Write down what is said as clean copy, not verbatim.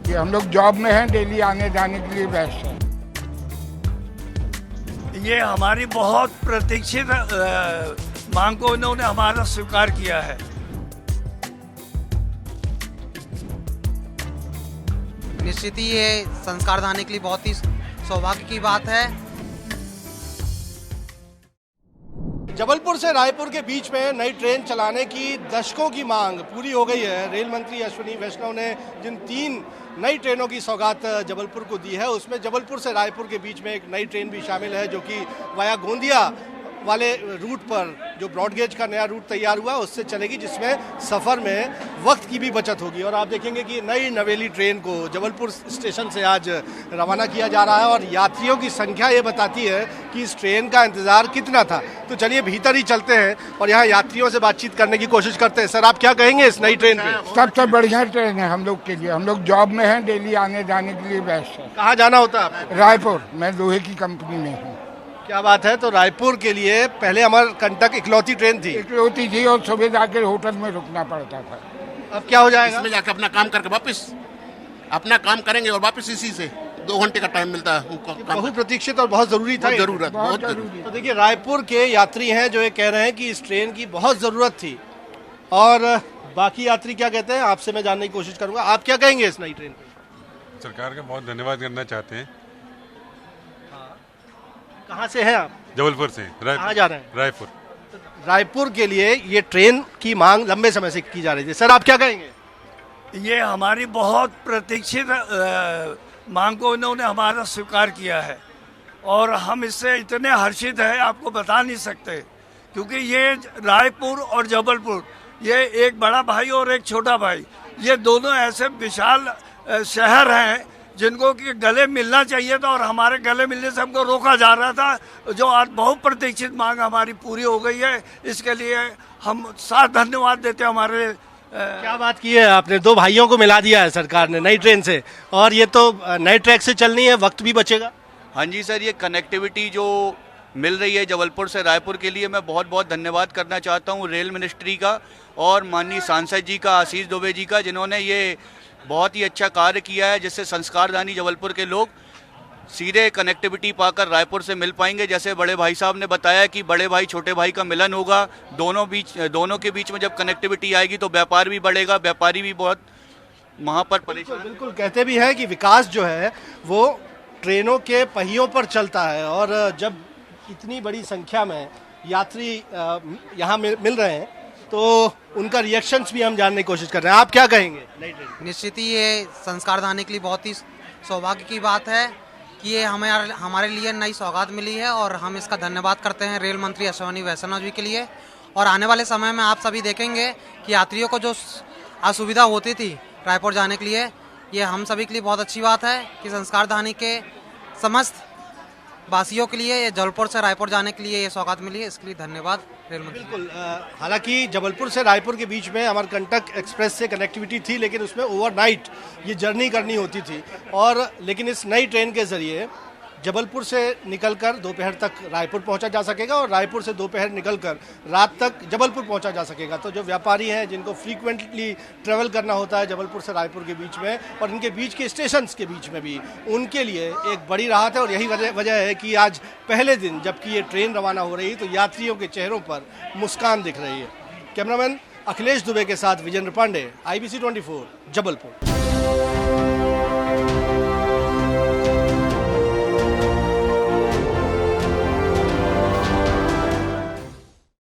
कि हम लोग जॉब में हैं, डेली आने जाने के लिए बेस्ट है। ये हमारी बहुत प्रतीक्षित मांग को इन्होंने हमारा स्वीकार किया है। निश्चित ही ये संस्कार दाने के लिए बहुत ही सौभाग्य की बात है। जबलपुर से रायपुर के बीच में नई ट्रेन चलाने की दशकों की मांग पूरी हो गई है। रेल मंत्री अश्विनी वैष्णव ने जिन 3 नई ट्रेनों की सौगात जबलपुर को दी है, उसमें जबलपुर से रायपुर के बीच में एक नई ट्रेन भी शामिल है, जो कि वाया गोंदिया वाले रूट पर जो ब्रॉडगेज का नया रूट तैयार हुआ उससे चलेगी, जिसमें सफ़र में वक्त की भी बचत होगी। और आप देखेंगे कि नई नवेली ट्रेन को जबलपुर स्टेशन से आज रवाना किया जा रहा है और यात्रियों की संख्या ये बताती है कि इस ट्रेन का इंतज़ार कितना था। तो चलिए भीतर ही चलते हैं और यहाँ यात्रियों से बातचीत करने की कोशिश करते हैं। सर, आप क्या कहेंगे इस नई ट्रेन पे? सबसे बढ़िया ट्रेन है हम लोग के लिए। हम लोग जॉब में हैं, डेली आने जाने के लिए बेस्ट है। कहाँ जाना होता है आपको? रायपुर, मैं लोहे की कंपनी में हूँ। क्या बात है। तो रायपुर के लिए पहले अमरकंटक इकलौती ट्रेन थी, इकलौती थी और सुबह जाकर होटल में रुकना पड़ता था। अब क्या हो जाएगा? इसमें जाकर अपना काम करके वापस अपना काम करेंगे और वापस इसी से 2 घंटे का टाइम मिलता है उनको। बहुत प्रतीक्षित और बहुत जरूरी था। जरूरत बहुत बहुत जरूरी। तो देखिए, रायपुर के यात्री हैं जो ये कह रहे हैं कि इस ट्रेन की बहुत ज़रूरत थी, और बाकी यात्री क्या कहते हैं आपसे मैं जानने की कोशिश करूंगा। आप क्या कहेंगे इस नई ट्रेन पे? सरकार का बहुत धन्यवाद करना चाहते हैं। कहाँ से हैं आप? जबलपुर से कहाँ जा रहे हैं? रायपुर। रायपुर के लिए ये ट्रेन की मांग लंबे समय से की जा रही थी। सर, आप क्या कहेंगे? ये हमारी बहुत प्रतीक्षित मांग को इन्होंने हमारा स्वीकार किया है और हम इससे इतने हर्षित हैं आपको बता नहीं सकते, क्योंकि ये रायपुर और जबलपुर, ये एक बड़ा भाई और एक छोटा भाई, ये दोनों ऐसे विशाल शहर हैं जिनको कि गले मिलना चाहिए था और हमारे गले मिलने से हमको रोका जा रहा था। जो आज बहुत प्रतीक्षित मांग हमारी पूरी हो गई है, इसके लिए हम साथ धन्यवाद देते हैं हमारे क्या बात की है आपने, 2 भाइयों को मिला दिया है सरकार ने नई ट्रेन से, और ये तो नई ट्रैक से चलनी है, वक्त भी बचेगा। हाँ जी सर, ये कनेक्टिविटी जो मिल रही है जबलपुर से रायपुर के लिए, मैं बहुत बहुत धन्यवाद करना चाहता हूँ रेल मिनिस्ट्री का और माननीय सांसद जी का, आशीष दुबे जी का, जिन्होंने ये बहुत ही अच्छा कार्य किया है, जिससे संस्कारदानी जबलपुर के लोग सीधे कनेक्टिविटी पाकर रायपुर से मिल पाएंगे। जैसे बड़े भाई साहब ने बताया कि बड़े भाई छोटे भाई का मिलन होगा, दोनों के बीच में जब कनेक्टिविटी आएगी तो व्यापार भी बढ़ेगा, व्यापारी भी बहुत वहाँ पर परेशान। बिल्कुल कहते भी हैं कि विकास जो है वो ट्रेनों के पहियों पर चलता है, और जब इतनी बड़ी संख्या में यात्री यहाँ मिल रहे हैं तो उनका रिएक्शंस भी हम जानने की कोशिश कर रहे हैं। आप क्या कहेंगे नई ट्रेन? निश्चित ही ये संस्कार दाने के लिए बहुत ही सौभाग्य की बात है कि ये हमारे लिए नई सौगात मिली है, और हम इसका धन्यवाद करते हैं रेल मंत्री अश्विनी वैष्णव जी के लिए। और आने वाले समय में आप सभी देखेंगे कि यात्रियों को जो असुविधा होती थी रायपुर जाने के लिए, ये हम सभी के लिए बहुत अच्छी बात है कि संस्कार दानी के समस्त वासियों के लिए ये जबलपुर से रायपुर जाने के लिए ये सौगात मिली है। इसके लिए धन्यवाद रेल मंत्री। बिल्कुल। हालांकि जबलपुर से रायपुर के बीच में अमरकंटक एक्सप्रेस से कनेक्टिविटी थी, लेकिन उसमें ओवरनाइट ये जर्नी करनी होती थी, और लेकिन इस नई ट्रेन के ज़रिए जबलपुर से निकलकर दोपहर तक रायपुर पहुंचा जा सकेगा और रायपुर से दोपहर निकलकर रात तक जबलपुर पहुंचा जा सकेगा। तो जो व्यापारी हैं जिनको फ्रीक्वेंटली ट्रैवल करना होता है जबलपुर से रायपुर के बीच में और इनके बीच के स्टेशंस के बीच में भी, उनके लिए एक बड़ी राहत है। और यही वजह है कि आज पहले दिन जबकि ये ट्रेन रवाना हो रही है तो यात्रियों के चेहरों पर मुस्कान दिख रही है। कैमरामैन अखिलेश दुबे के साथ विजेंद्र पांडे, IBC 24, जबलपुर।